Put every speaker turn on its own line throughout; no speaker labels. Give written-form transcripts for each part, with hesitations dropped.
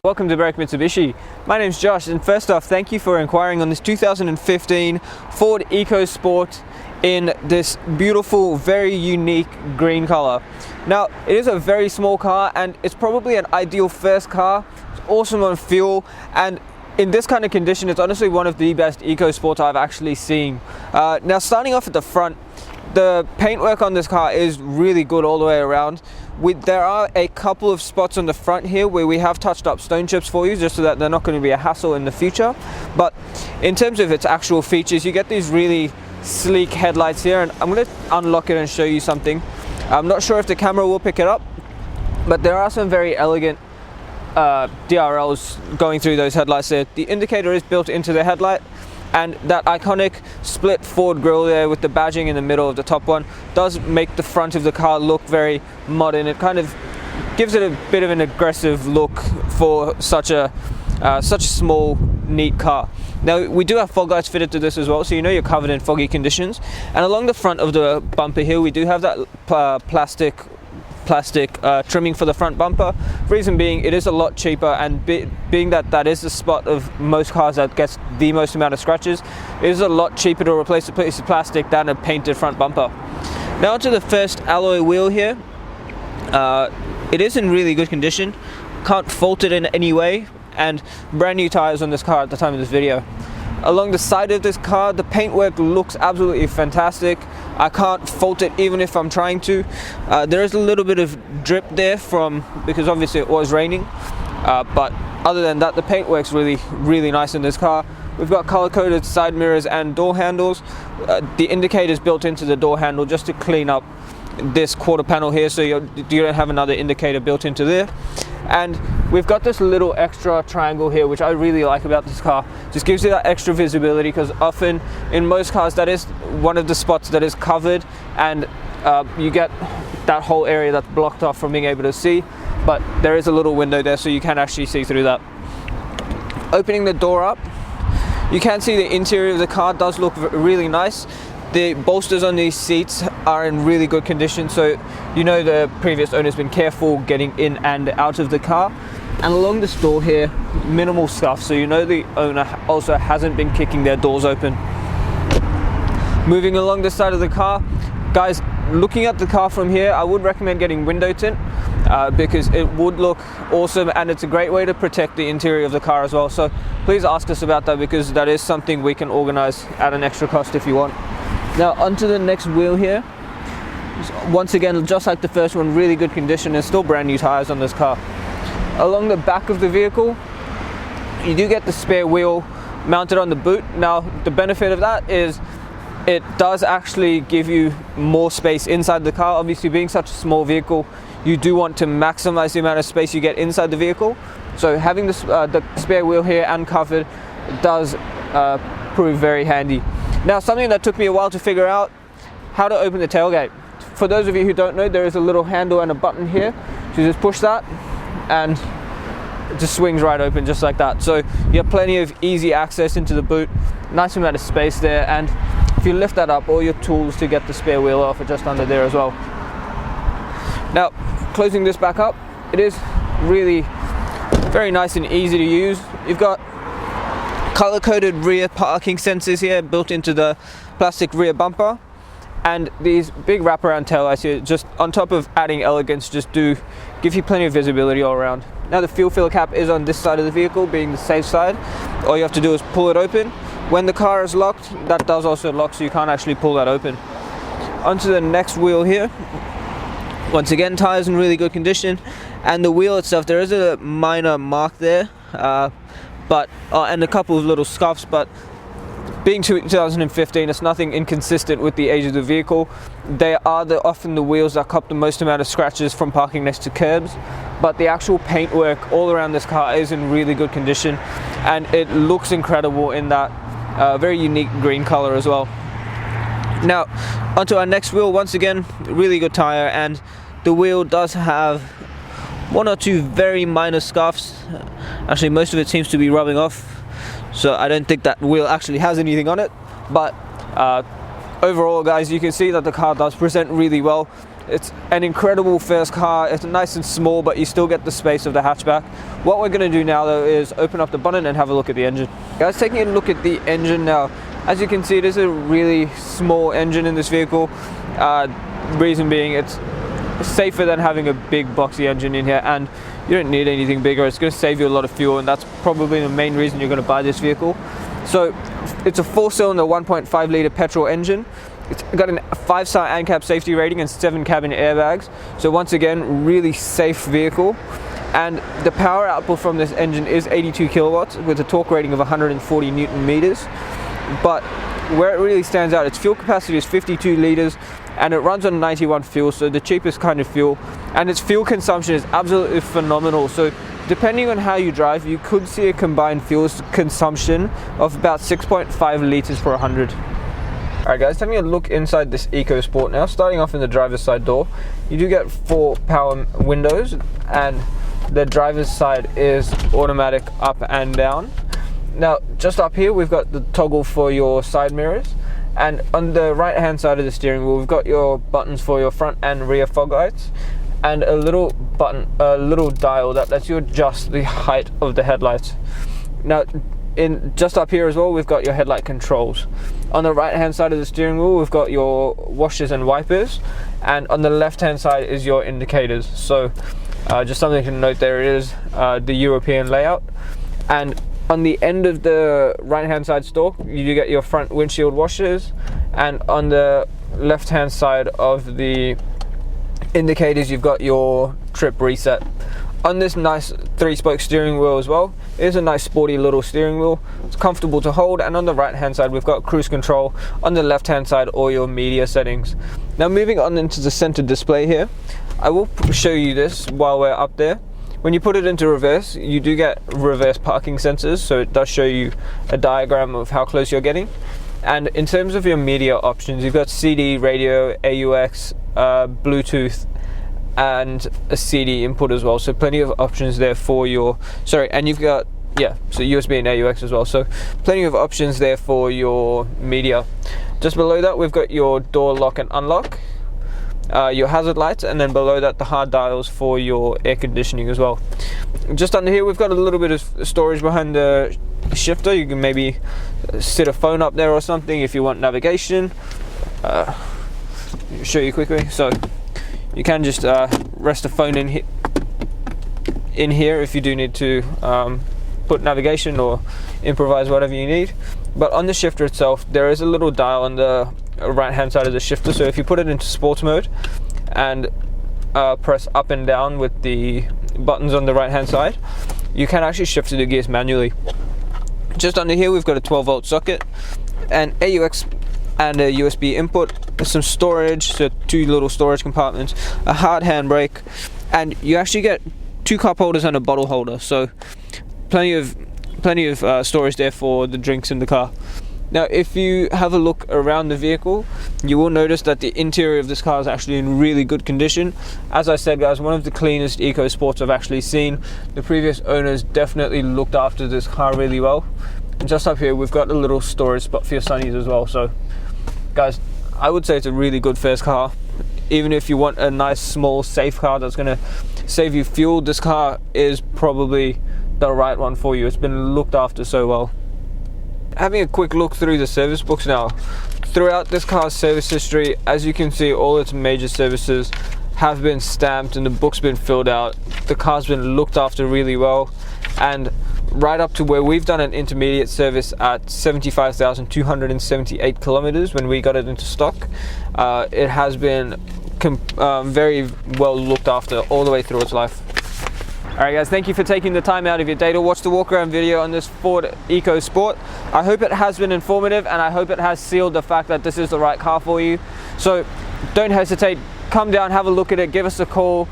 Welcome to Berwick Mitsubishi. My name's Josh, and first off, thank you for inquiring on this 2015 Ford EcoSport in this beautiful, very unique green color. Now, it is a very small car and it's probably an ideal first car. It's awesome on fuel, and in this kind of condition, it's honestly one of the best EcoSports I've actually seen. Now, starting off at the front, the paintwork on this car is really good all the way around. There are a couple of spots on the front here where we have touched up stone chips for you, just so that they're not going to be a hassle in the future. But in terms of its actual features, you get these really sleek headlights here, and I'm going to unlock it and show you something. I'm not sure if the camera will pick it up, but there are some very elegant DRLs going through those headlights there. The indicator is built into the headlight, and that iconic split Ford grille there with the badging in the middle of the top one does make the front of the car look very modern. It kind of gives it a bit of an aggressive look for such a small, neat car. Now, we do have fog lights fitted to this as well, so you know you're covered in foggy conditions. And along the front of the bumper here, we do have that plastic trimming for the front bumper. Reason being, it is a lot cheaper, and being that is the spot of most cars that gets the most amount of scratches, it is a lot cheaper to replace a piece of plastic than a painted front bumper. Now onto the first alloy wheel here. It is in really good condition, can't fault it in any way, and brand new tires on this car at the time of this video. Along the side of this car, the paintwork looks absolutely fantastic. I can't fault it even if I'm trying to. There is a little bit of drip there because obviously it was raining. But other than that, the paintwork's really nice in this car. We've got color-coded side mirrors and door handles. The indicator's built into the door handle just to clean up this quarter panel here, so you don't have another indicator built into there. And we've got this little extra triangle here, which I really like about this car. Just gives you that extra visibility, because often in most cars that is one of the spots that is covered, and you get that whole area that's blocked off from being able to see. But there is a little window there, so you can actually see through that. Opening the door up, you can see the interior of the car does look really nice. The bolsters on these seats are in really good condition, so you know the previous owner's been careful getting in and out of the car. And along this door here, minimal scuff, so you know the owner also hasn't been kicking their doors open. Moving along the side of the car, guys, looking at the car from here, I would recommend getting window tint because it would look awesome, and it's a great way to protect the interior of the car as well. So please ask us about that, because that is something we can organize at an extra cost if you want. Now onto the next wheel here. Once again, just like the first one, really good condition. There's still brand new tires on this car. Along the back of the vehicle, you do get the spare wheel mounted on the boot. Now, the benefit of that is it does actually give you more space inside the car. Obviously, being such a small vehicle, you do want to maximize the amount of space you get inside the vehicle. So having the spare wheel here and covered does prove very handy. Now, something that took me a while to figure out, how to open the tailgate. For those of you who don't know, there is a little handle and a button here. So you just push that and it just swings right open just like that. So you have plenty of easy access into the boot, nice amount of space there, and if you lift that up, all your tools to get the spare wheel off are just under there as well. Now, closing this back up, it is really very nice and easy to use. You've got color-coded rear parking sensors here built into the plastic rear bumper, and these big wraparound taillights here, just on top of adding elegance, just do give you plenty of visibility all around. Now, the fuel filler cap is on this side of the vehicle, being the safe side. All you have to do is pull it open. When the car is locked, that does also lock, so you can't actually pull that open. Onto the next wheel here. Once again, tires in really good condition, and the wheel itself, there is a minor mark there, and a couple of little scuffs, but being 2015, it's nothing inconsistent with the age of the vehicle. They are often the wheels that cop the most amount of scratches from parking next to curbs, but the actual paintwork all around this car is in really good condition, and it looks incredible in that very unique green color as well. Now, onto our next wheel. Once again, really good tire, and the wheel does have one or two very minor scuffs. Actually, most of it seems to be rubbing off, so I don't think that wheel actually has anything on it. But overall, guys, you can see that the car does present really well. It's an incredible first car. It's nice and small, but you still get the space of the hatchback. What we're going to do now though is open up the bonnet and have a look at the engine. Guys, taking a look at the engine now, as you can see, it is a really small engine in this vehicle. Reason being, it's safer than having a big boxy engine in here, and you don't need anything bigger. It's going to save you a lot of fuel, and that's probably the main reason you're going to buy this vehicle. So it's a 4-cylinder 1.5 litre petrol engine. It's got a 5-star ANCAP safety rating and 7 cabin airbags. So once again, really safe vehicle. And the power output from this engine is 82 kilowatts with a torque rating of 140 Newton meters. But where it really stands out, its fuel capacity is 52 litres, and it runs on 91 fuel, so the cheapest kind of fuel, and its fuel consumption is absolutely phenomenal. So depending on how you drive, you could see a combined fuel consumption of about 6.5 litres per 100. Alright guys, taking a look inside this EcoSport now. Starting off in the driver's side door, you do get 4 power windows, and the driver's side is automatic up and down. Now just up here we've got the toggle for your side mirrors, and on the right hand side of the steering wheel we've got your buttons for your front and rear fog lights, and a little dial that lets you adjust the height of the headlights. Now just up here as well we've got your headlight controls. On the right hand side of the steering wheel we've got your washers and wipers, and on the left hand side is your indicators. So just something to note, there is the European layout. And on the end of the right hand side stalk you do get your front windshield washers, and on the left hand side of the indicators you've got your trip reset. On this nice 3-spoke steering wheel as well, it is a nice sporty little steering wheel. It's comfortable to hold, and on the right hand side we've got cruise control. On the left hand side all your media settings. Now moving on into the center display here, I will show you this while we're up there. When you put it into reverse, you do get reverse parking sensors, so it does show you a diagram of how close you're getting. And in terms of your media options, you've got CD, radio, AUX, Bluetooth, and a CD input as well. So plenty of options there for your, and you've got, so USB and AUX as well. So plenty of options there for your media. Just below that, we've got your door lock and unlock, your hazard lights, and then below that the hard dials for your air conditioning as well. Just under here we've got a little bit of storage behind the shifter. You can maybe sit a phone up there or something if you want navigation. Show you quickly. So you can just rest a phone in here if you do need to put navigation or improvise whatever you need. But on the shifter itself there is a little dial on the right hand side of the shifter, so if you put it into sports mode and press up and down with the buttons on the right hand side, you can actually shift to the gears manually. Just under here we've got a 12-volt socket, an AUX and a USB input, some storage, so 2 little storage compartments, a hard handbrake, and you actually get 2 cup holders and a bottle holder, so plenty of storage there for the drinks in the car. Now if you have a look around the vehicle, you will notice that the interior of this car is actually in really good condition. As I said guys, one of the cleanest EcoSports I've actually seen. The previous owners definitely looked after this car really well. And just up here we've got a little storage spot for your sunnies as well. So guys, I would say it's a really good first car. Even if you want a nice small safe car that's going to save you fuel, this car is probably the right one for you. It's been looked after so well. Having a quick look through the service books now. Throughout this car's service history, as you can see, all its major services have been stamped and the book's been filled out. The car's been looked after really well, and right up to where we've done an intermediate service at 75,278 kilometers when we got it into stock. It has been very well looked after all the way through its life. Alright guys, thank you for taking the time out of your day to watch the walk around video on this Ford EcoSport. I hope it has been informative, and I hope it has sealed the fact that this is the right car for you. So don't hesitate, come down, have a look at it, give us a call,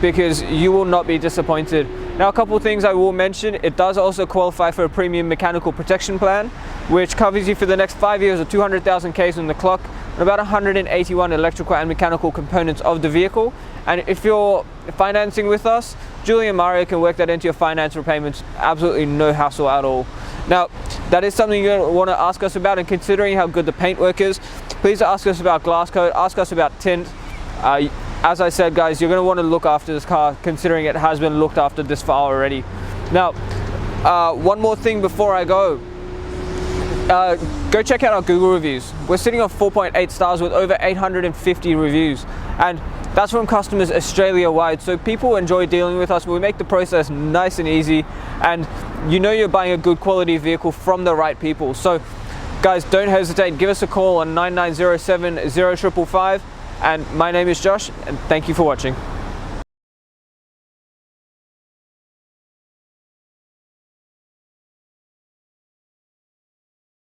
because you will not be disappointed. Now a couple of things I will mention: it does also qualify for a premium mechanical protection plan, which covers you for the next 5 years of 200,000 Ks on the clock, and about 181 electrical and mechanical components of the vehicle. And if you're financing with us, Julie and Mario can work that into your finance repayments, absolutely no hassle at all. Now, that is something you want to ask us about, and considering how good the paintwork is, please ask us about glass coat, ask us about tint. As I said, guys, you're going to want to look after this car, considering it has been looked after this far already. Now, one more thing before I go. Go check out our Google reviews. We're sitting on 4.8 stars with over 850 reviews, and that's from customers Australia-wide. So people enjoy dealing with us. We make the process nice and easy, and you know you're buying a good quality vehicle from the right people. So guys, don't hesitate. Give us a call on 9907 0555. And my name is Josh, and thank you for watching.